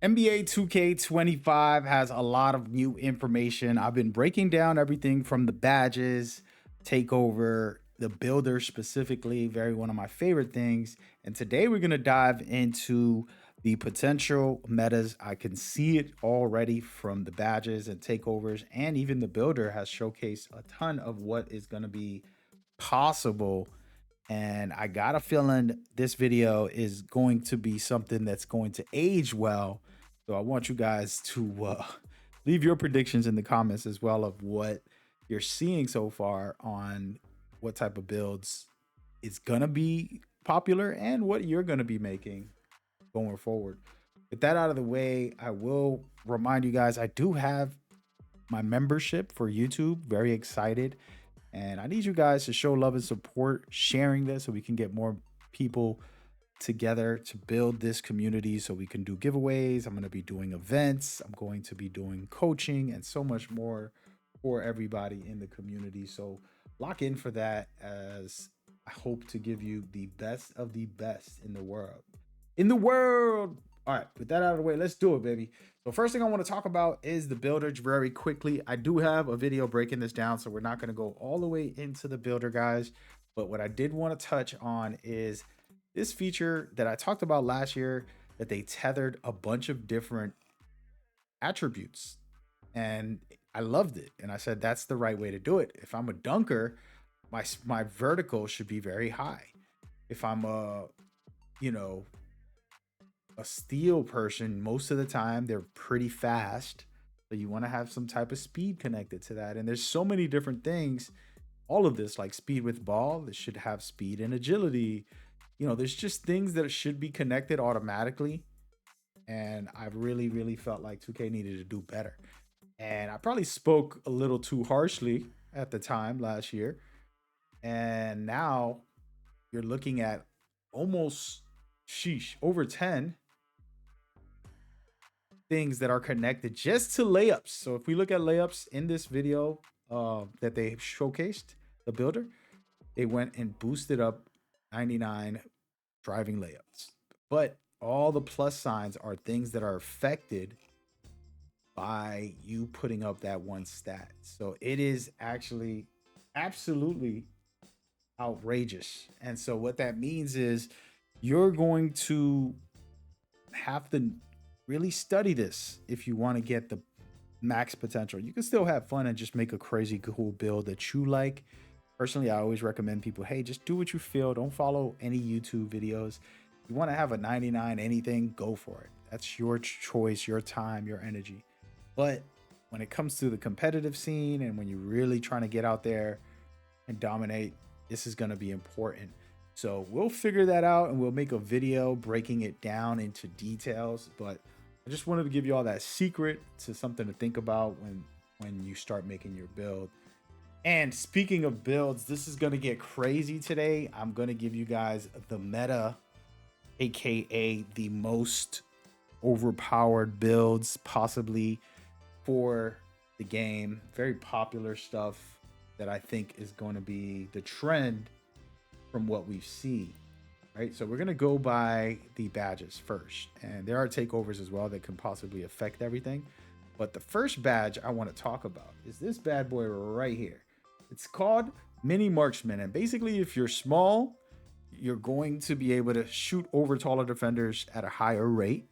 NBA 2K25 has a lot of new information. I've been breaking down everything from the badges, takeover, the builder specifically, very one of my favorite things. And today we're going to dive into the potential metas. I can see it already from the badges and takeovers, and even the builder has showcased a ton of what is going to be possible. And I got a feeling this video is going to be something that's going to age well. So I want you guys to leave your predictions in the comments as well of what you're seeing so far on what type of builds is going to be popular and what you're going to be making going forward. With that out of the way, I will remind you guys I do have my membership for YouTube. Very excited. And I need you guys to show love and support sharing this so we can get more people together to build this community so we can do giveaways. I'm going to be doing events. I'm going to be doing coaching and so much more for everybody in the community. So lock in for that, as I hope to give you the best of the best in the world. All right, with that out of the way, let's do it, baby. So first thing I want to talk about is the builder very quickly. I do have a video breaking this down, so we're not going to go all the way into the builder, guys. But what I did want to touch on is this feature that I talked about last year, that they tethered a bunch of different attributes. And I loved it. And I said, that's the right way to do it. If I'm a dunker, my vertical should be very high. If I'm a steel person, most of the time they're pretty fast, so you want to have some type of speed connected to that. And there's so many different things, all of this, like speed with ball, this should have speed and agility. There's just things that should be connected automatically, and I really felt like 2K needed to do better. And I probably spoke a little too harshly at the time last year, and now you're looking at almost over 10 things that are connected just to layups. So if we look at layups in this video that they showcased, the builder, they went and boosted up 99 driving layups. But all the plus signs are things that are affected by you putting up that one stat. So it is actually absolutely outrageous. And so what that means is you're going to have to really study this if you want to get the max potential. You can still have fun and just make a crazy cool build that you like. Personally, I always recommend people, hey, just do what you feel. Don't follow any YouTube videos. If you want to have a 99 anything, go for it. That's your choice, your time, your energy. But when it comes to the competitive scene and when you're really trying to get out there and dominate, this is going to be important. So we'll figure that out and we'll make a video breaking it down into details. But I just wanted to give you all that secret to something to think about when you start making your build. And speaking of builds, this is going to get crazy today. I'm going to give you guys the meta, aka the most overpowered builds possibly for the game. Very popular stuff that I think is going to be the trend from what we've seen. Right, so we're gonna go by the badges first, and there are takeovers as well that can possibly affect everything. But the first badge I want to talk about is this bad boy right here. It's called Mini Marksman, and basically, if you're small, you're going to be able to shoot over taller defenders at a higher rate.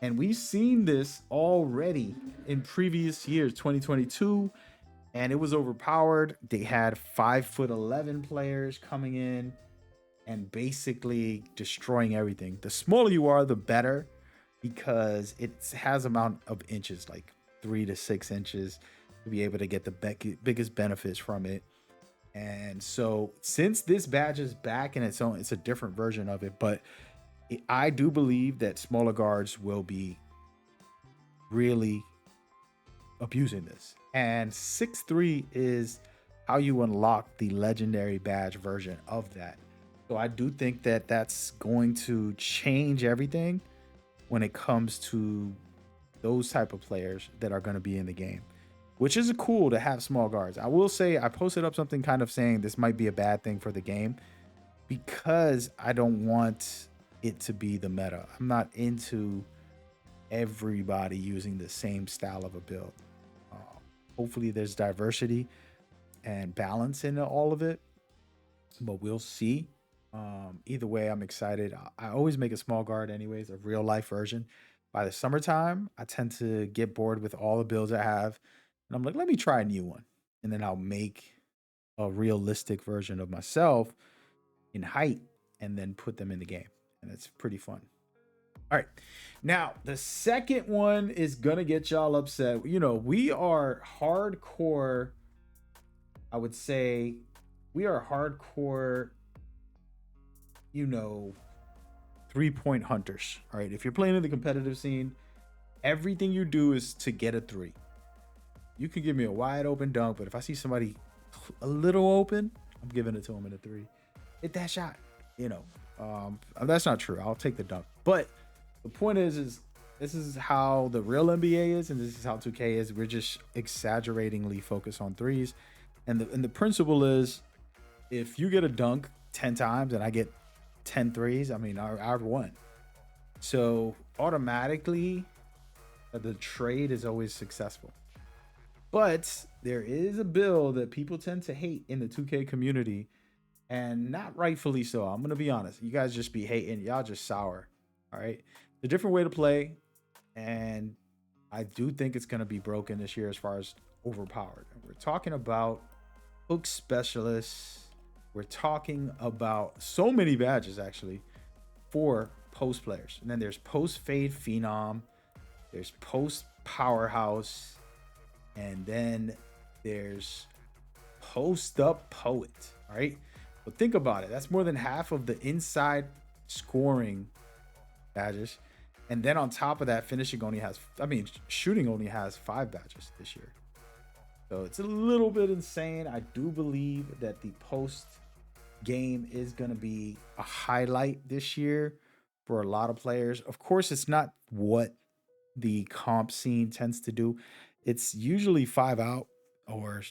And we've seen this already in previous years, 2022, and it was overpowered. They had 5'11" players coming in and basically destroying everything. The smaller you are, the better, because it has amount of inches, like 3 to 6 inches, to be able to get the biggest benefits from it. And so since this badge is back in its own, it's a different version of it, but I do believe that smaller guards will be really abusing this. And 6'3" is how you unlock the legendary badge version of that. So I do think that that's going to change everything when it comes to those type of players that are going to be in the game, which is cool to have small guards. I will say I posted up something kind of saying this might be a bad thing for the game because I don't want it to be the meta. I'm not into everybody using the same style of a build. Uh, Hopefully, there's diversity and balance in all of it, but we'll see. Either way, I'm excited. I always make a small guard, anyways, a real life version. By the summertime, I tend to get bored with all the builds I have, and I'm like, let me try a new one, and then I'll make a realistic version of myself in height, and then put them in the game, and it's pretty fun. All right, now the second one is gonna get y'all upset. You know, we are hardcore. I would say we are hardcore, you know, 3-point hunters. All right. If you're playing in the competitive scene, everything you do is to get a three. You can give me a wide open dunk, but if I see somebody a little open, I'm giving it to them in a three. Hit that shot. You know, that's not true. I'll take the dunk. But the point is this is how the real NBA is, and this is how 2K is. We're just exaggeratingly focused on threes. And the principle is, if you get a dunk 10 times and I get 10 threes, I mean, I've won. So automatically, the trade is always successful. But there is a build that people tend to hate in the 2K community, and not rightfully so. I'm going to be honest. You guys just be hating. Y'all just sour. All right. It's a different way to play. And I do think it's going to be broken this year as far as overpowered. We're talking about hook specialists. We're talking about so many badges, actually, for post players. And then there's post fade phenom. There's post powerhouse. And then there's post up poet. All right. But think about it. That's more than half of the inside scoring badges. And then on top of that, shooting only has 5 badges this year. So it's a little bit insane. I do believe that the post game is going to be a highlight this year for a lot of players. Of course, it's not what the comp scene tends to do. It's usually 5 out or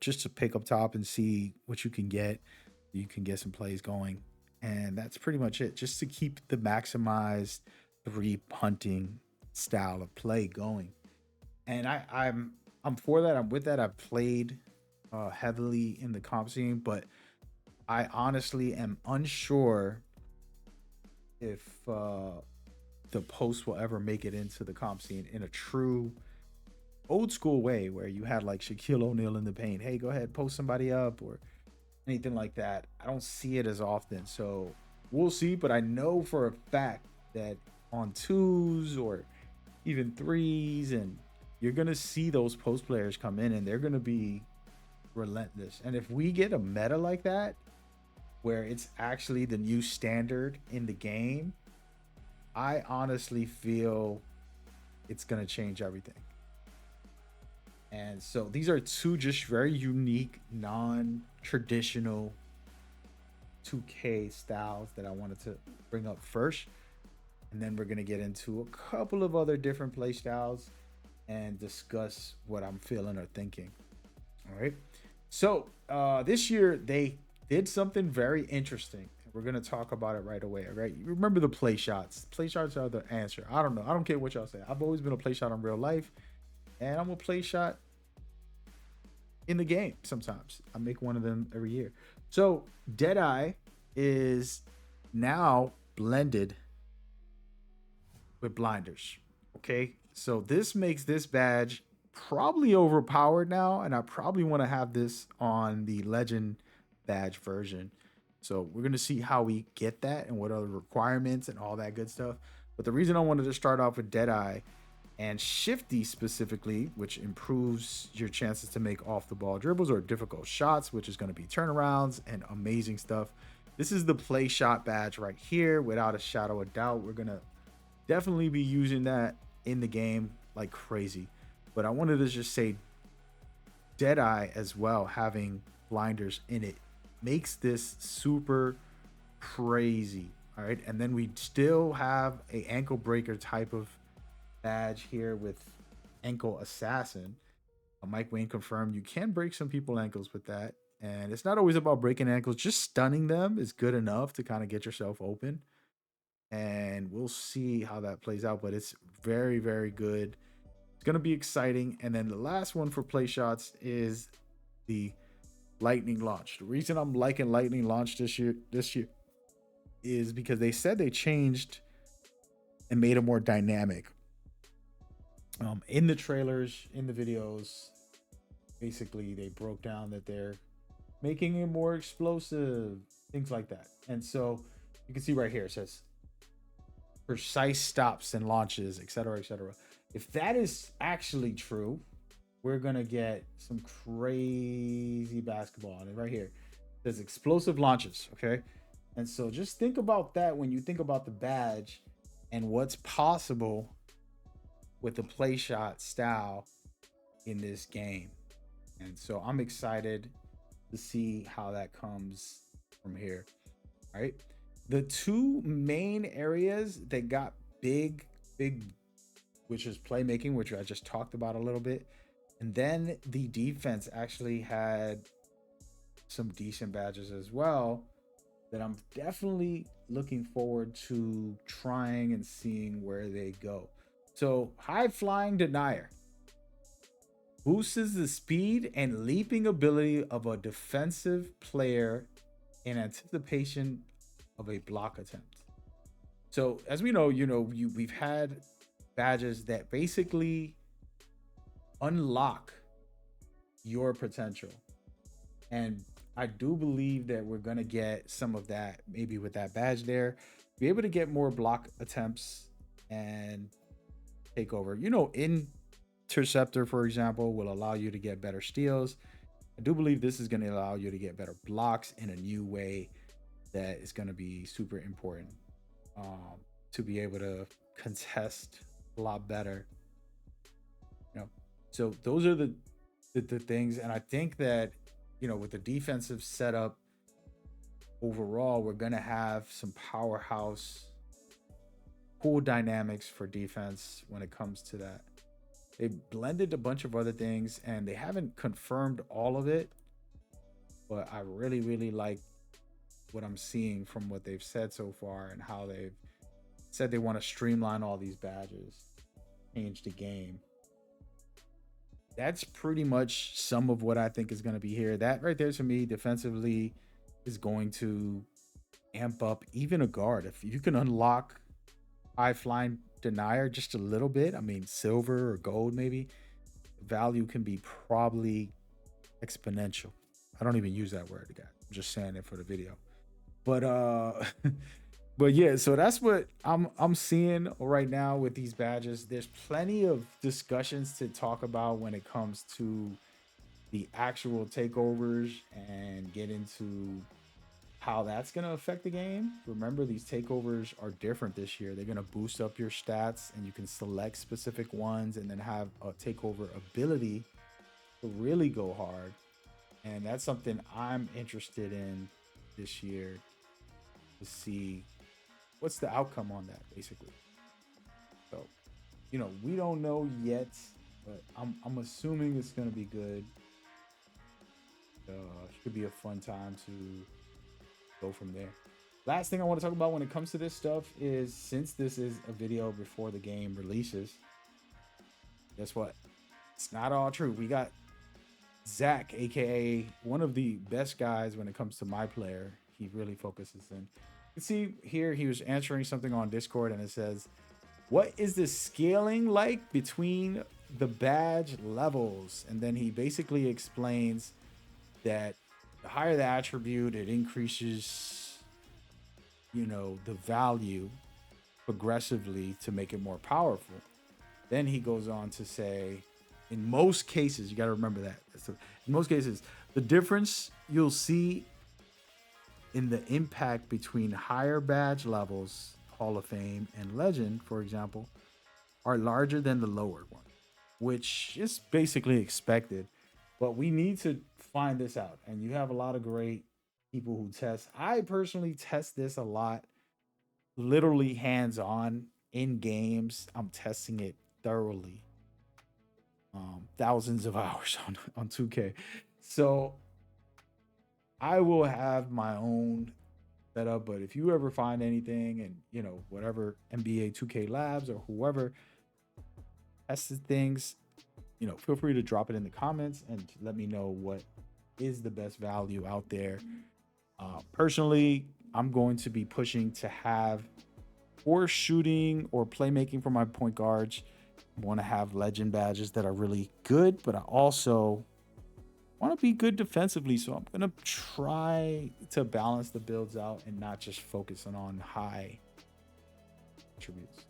just to pick up top and see what you can get. You can get some plays going, and that's pretty much it. Just to keep the maximized 3 punting style of play going. And I'm for that. I'm with that. I've played heavily in the comp scene, but I honestly am unsure if the post will ever make it into the comp scene in a true old school way, where you had like Shaquille O'Neal in the paint. Hey, go ahead, post somebody up or anything like that. I don't see it as often. So we'll see. But I know for a fact that on 2s or even 3s, and you're going to see those post players come in and they're going to be relentless. And if we get a meta like that, where it's actually the new standard in the game, I honestly feel it's going to change everything. And so these are 2 just very unique, non-traditional 2K styles that I wanted to bring up first. And then we're going to get into a couple of other different play styles and discuss what I'm feeling or thinking. All right. So this year they did something very interesting. We're going to talk about it right away. All right. You remember the play shots. Play shots are the answer. I don't know. I don't care what y'all say. I've always been a play shot in real life, and I'm a play shot in the game sometimes. I make one of them every year. So Deadeye is now blended with blinders. Okay. So this makes this badge probably overpowered now, and I probably want to have this on the legend badge version. So we're going to see how we get that and what are the requirements and all that good stuff. But the reason I wanted to start off with Deadeye and Shifty specifically, which improves your chances to make off the ball dribbles or difficult shots, which is going to be turnarounds and amazing stuff. This is the play shot badge right here, without a shadow of doubt. We're going to definitely be using that in the game like crazy. But I wanted to just say Deadeye as well, having blinders in it, makes this super crazy. All right. And then we still have a ankle breaker type of badge here with ankle assassin. Mike Wayne confirmed you can break some people ankles with that. And it's not always about breaking ankles. Just stunning them is good enough to kind of get yourself open. And we'll see how that plays out. But it's very, very good. It's going to be exciting. And then the last one for play shots is the lightning launch. The reason I'm liking lightning launch this year is because they said they changed and made it more dynamic. In the trailers, in the videos, basically they broke down that they're making it more explosive, things like that. And so you can see right here, it says precise stops and launches, etc., etc. If that is actually true, we're gonna get some crazy basketball. And right here, it says explosive launches. Okay, and so just think about that when you think about the badge and what's possible with the play shot style in this game. And so I'm excited to see how that comes from here. All right. The two main areas that got big, which is playmaking, which I just talked about a little bit. And then the defense actually had some decent badges as well that I'm definitely looking forward to trying and seeing where they go. So high flying denier boosts the speed and leaping ability of a defensive player in anticipation of a block attempt. So as we know, we've had badges that basically unlock your potential. And I do believe that we're going to get some of that, maybe with that badge there, be able to get more block attempts and take over. Interceptor, for example, will allow you to get better steals. I do believe this is going to allow you to get better blocks in a new way that is going to be super important, to be able to contest a lot better. So those are the things. And I think that, with the defensive setup overall, we're going to have some powerhouse, cool dynamics for defense when it comes to that. They blended a bunch of other things and they haven't confirmed all of it, but I really, really like what I'm seeing from what they've said so far and how they've said they want to streamline all these badges, change the game. That's pretty much some of what I think is going to be here. That right there, to me, defensively is going to amp up even a guard. If you can unlock high flying denier just a little bit, I mean, silver or gold, maybe, value can be probably exponential. I don't even use that word again. I'm just saying it for the video. But but yeah, so that's what I'm seeing right now with these badges. There's plenty of discussions to talk about when it comes to the actual takeovers and get into how that's going to affect the game. Remember, these takeovers are different this year. They're going to boost up your stats and you can select specific ones and then have a takeover ability to really go hard. And that's something I'm interested in this year, to see what's the outcome on that, basically. So, we don't know yet, but I'm assuming it's going to be good. Should be a fun time to go from there. Last thing I want to talk about when it comes to this stuff is, since this is a video before the game releases, guess what? It's not all true. We got Zach, aka one of the best guys when it comes to MyPlayer. He really focuses in. You can see here he was answering something on Discord and it says, what is the scaling like between the badge levels? And then he basically explains that the higher the attribute, it increases, the value progressively to make it more powerful. Then he goes on to say, in most cases, you got to remember that. So in most cases, the difference you'll see in the impact between higher badge levels, Hall of Fame and Legend, for example, are larger than the lower one, which is basically expected. But we need to find this out. And you have a lot of great people who test. I personally test this a lot, literally hands-on in games. I'm testing it thoroughly. Thousands of hours on 2K. So I will have my own setup, but if you ever find anything and whatever NBA 2K Labs or whoever, tested things, you know, feel free to drop it in the comments and let me know what is the best value out there. Personally, I'm going to be pushing to have for shooting or playmaking for my point guards. I want to have legend badges that are really good, but I also want to be good defensively. So I'm going to try to balance the builds out and not just focusing on high attributes.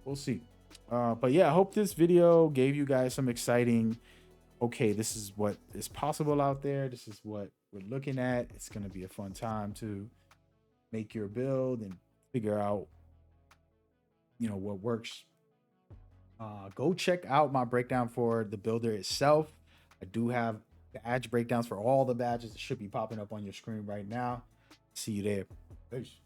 We'll see. But yeah, I hope this video gave you guys some exciting, okay, this is what is possible out there. This is what we're looking at. It's going to be a fun time to make your build and figure out, you know, what works. Go check out my breakdown for the builder itself. I do have badge breakdowns for all the badges. It should be popping up on your screen right now. See you there. Peace.